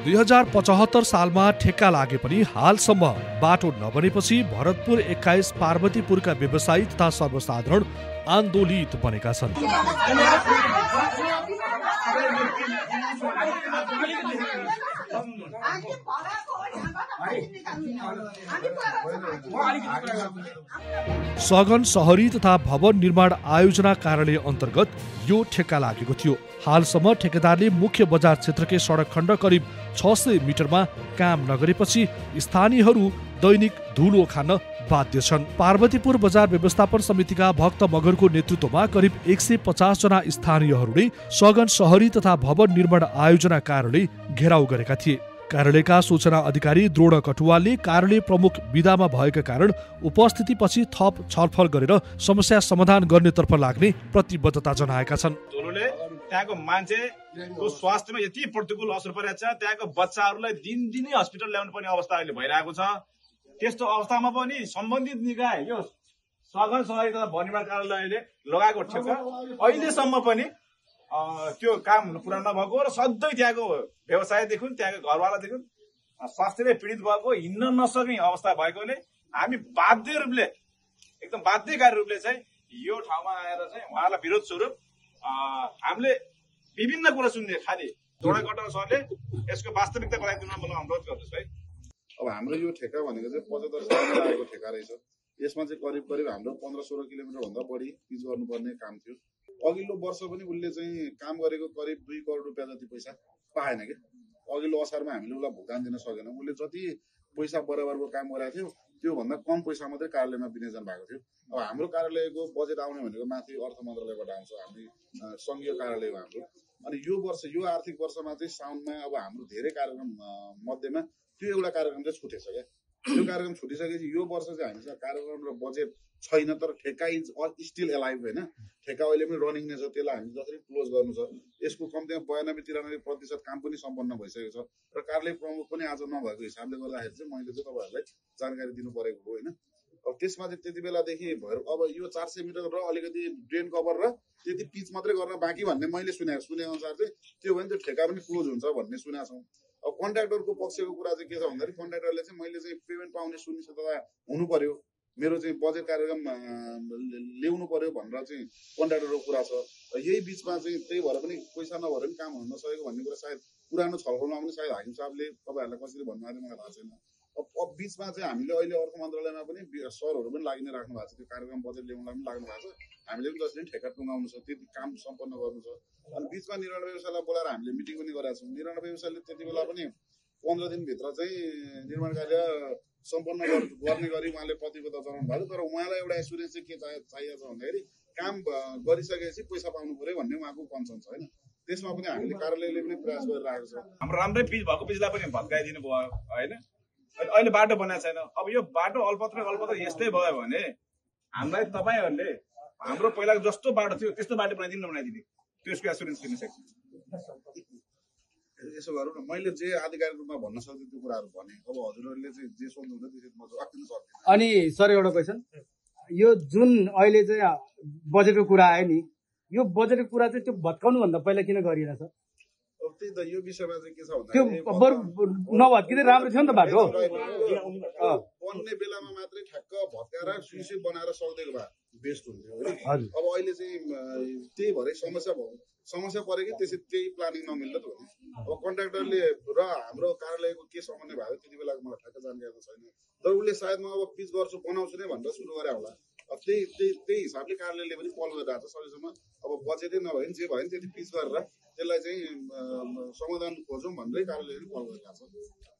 2075 सालमा ठेक्का लागे पनि हालसम्म बाटो नबनेपछि भरतपुर 21 पार्वतीपुरका व्यवसायी तथा सर्वसाधारण आन्दोलित बनेका छन्। सघन शहरी तथा भवन निर्माण आयोजना कार्यालय अन्तर्गत यो ठेक्का लागेको थियो। हालसम्म ठेकेदारले मुख्य बजार क्षेत्रकै सडक खण्ड करिब 600 मिटरमा काम नगरेपछि स्थानीयहरू दैनिक धुलो खान बाध्य छन्। पार्वतीपुर बजार व्यवस्थापन समितिका भक्त मगरको नेतृत्वमा करिब 150 जना स्थानीयहरूले सघन शहरी तथा भवन निर्माण आयोजना कार्यालय घेराउ गरेका थिए। कार्यालयका सूचना अधिकारी द्रोण कटुवालले कार्यालय प्रमुख विदामा भएका कारण उपस्थितिपछि थप छलफल गरेर समस्या समाधान गर्नेतर्फ लाग्ने प्रतिबद्धता जनाएका छन्। त्यहाँको मान्छेको स्वास्थ्यमा यति प्रतिकूल असर परेको छ, त्यहाँको बच्चाहरूलाई दिनदिनै हस्पिटल ल्याउनु पर्ने अवस्था अहिले भइरहेको छ। त्यस्तो अवस्थामा पनि सम्बन्धित निकाय यो सघन शहरी तथा भवन निर्माण कार्यालयले लगाएको ठेक्का अहिलेसम्म पनि त्यो काम पुरा नभएको र सधैँ त्यहाँको व्यवसायदेखि त्यहाँको घरवालादेखि स्वास्थ्यले पीडित भएको, हिँड्न नसक्ने अवस्था भएकोले हामी बाध्य रूपले एकदम बाध्यकारी रूपले चाहिँ यो ठाउँमा आएर चाहिँ उहाँलाई विरोध स्वरूप हामीले विभिन्न कुरा सुन्ने खालि जोडा कटार सरले यसको वास्तविकता बनाइदिन मलाई अनुरोध गर्दछु है। अब हाम्रो यो ठेक्का भनेको चाहिँ 75 सालमा लागेको ठेक्का रहेछ। यसमा चाहिँ करिब करिब हाम्रो 15-16 किलोमिटर भन्दा बढी पिच गर्नुपर्ने काम थियो। अघिल्लो वर्ष पनि उसले चाहिँ काम गरेको करिब 2 करोड रुपियाँ जति पैसा पाएन कि अघिल्लो असारमा हामीले उसलाई भुक्तान दिन सकेनौँ। उसले जति पैसा बराबरको काम गरेको थियो त्यो भन्दा कम पैसा मात्रै कार्यालयमा विनियोजन भएको थियो। अब हाम्रो कार्यालयको बजेट आउने भनेको माथि अर्थ मन्त्रालयबाट आउँछ, हामी संघीय कार्यालय हो हाम्रो। अनि यो वर्ष यो आर्थिक वर्षमा चाहिँ साउनमा अब हाम्रो धेरै कार्यक्रम मध्येमा त्यो एउटा कार्यक्रम चाहिँ छुटेछ क्या। त्यो कार्यक्रम छुटिसकेपछि यो वर्ष चाहिँ हामीसँग कार्यक्रम र बजेट छैन, तर ठेक्का इज स्टिल एलाइभ होइन। ठेक्का अहिले पनि रनिङ नै छ, त्यसलाई हामी जसरी क्लोज गर्नु छ। यसको कम्तीमा 92-93% काम पनि सम्पन्न भइसकेको छ र कार्यालय प्रमुख पनि आज नभएको हिसाबले गर्दाखेरि चाहिँ मैले चाहिँ तपाईँहरूलाई जानकारी दिनु परेको हो होइन। अब त्यसमा चाहिँ त्यति बेलादेखि भयो अब यो 400 मिटर र अलिकति ड्रेन कभर र त्यति पिच मात्रै गर्न बाँकी भन्ने मैले सुने अनुसार चाहिँ त्यो भने त्यो ठेक्का पनि क्लोज हुन्छ भन्ने सुनेका छौँ। अब कन्ट्राक्टरको पक्षको कुरा चाहिँ के छ भन्दाखेरि कन्ट्राक्टरले चाहिँ मैले चाहिँ पेमेन्ट पाउने सुनिश्चितता हुनु पर्यो, मेरो चाहिँ बजेट कार्यक्रम ल्याउनु पर्यो भनेर चाहिँ कन्ट्राक्टरको कुरा छ। यही बिचमा चाहिँ त्यही भएर पनि पैसा नभएर पनि काम हुन नसकेको भन्ने कुरा सायद पुरानो छलफलमा पनि सायद हाकिम साहबले तपाईँहरूलाई कसरी भन्नुभयो मलाई थाहा छैन। अब बिचमा चाहिँ हामीले अहिले अर्थ मन्त्रालयमा पनि सरहरू पनि लागि नै राख्नु भएको छ, त्यो कार्यक्रम बजेट ल्याउनलाई पनि लाग्नु भएको छ। हामीले पनि जसरी ठेक्का टुङ्गाउनु छ त्यति काम सम्पन्न गर्नु छ। अनि बिचमा निर्माण व्यवसायलाई बोलाएर हामीले मिटिङ पनि गरेका छौँ। निर्माण व्यवसायले त्यति बेला पनि 15 दिनभित्र चाहिँ निर्माण कार्य सम्पन्न गर्ने गरी उहाँले प्रतिबद्धता जनाउनु भएको, तर उहाँलाई एउटा एसुरेन्स चाहिँ के चाहिएको छ भन्दाखेरि काम गरिसकेपछि पैसा पाउनु पर्यो भन्ने उहाँको कन्सर्न छ होइन। त्यसमा पनि हामीले कार्यालयले पनि प्रयास गरिरहेको छ। हाम्रो राम्रै पिच भएको पिचलाई पनि भत्काइदिनु भयो होइन। अहिले बाटो बनाएको छैन। अब यो बाटो अल्पत्र यस्तै भयो भने हामीलाई तपाईँहरूले हाम्रो पहिलाको जस्तो बाटो थियो त्यस्तो बाटो बनाइदिने त्यसको एसुरेन्स किन सक्छ? यसो गरौँ न, मैले जे आधिकारिक रूपमा भन्न सक्छु त्यो कुराहरू भने। अब हजुरहरूले चाहिँ जे सोध्नुहुन्छ त्यसरी म जवाफ दिन सक्दिनँ। अनि सर एउटा क्वेसन, यो जुन अहिले चाहिँ बजेटको कुरा आयो नि, यो बजेटको कुरा चाहिँ त्यो भत्काउनु भन्दा पहिला किन गरिएन सर? अब त्यही त यो विषयमा चाहिँ के छ त्यो नभत्किँदै राम्रो थियो नि त बाटो। बन्ने बेलामा मात्रै ठ्याक्क भत्काएर सुइसे बनाएर सक्दैको भए बेस्ट हुन्थ्यो होइन। अब अहिले चाहिँ त्यही भएर समस्या पऱ्यो कि त्यसरी त्यही प्लानिङ नमिल्दा त हो नि। अब कन्ट्राक्टरले र हाम्रो कार्यालयको के समन्वय भयो त्यति बेलाको मलाई ठ्याक्क जानकारी त छैन, तर उसले सायद म अब पिच गर्छु बनाउँछु नै भनेर सुरु गरे होला। अब त्यही हिसाबले कार्यालयले पनि पहल गरिरहेको छ। सकेसम्म अब बजेटै नभए पनि जे भयो नि त्यति पिच गरेर त्यसलाई चाहिँ समाधान खोजौँ भनेरै कार्यालयले पहल गरिरहेको छ।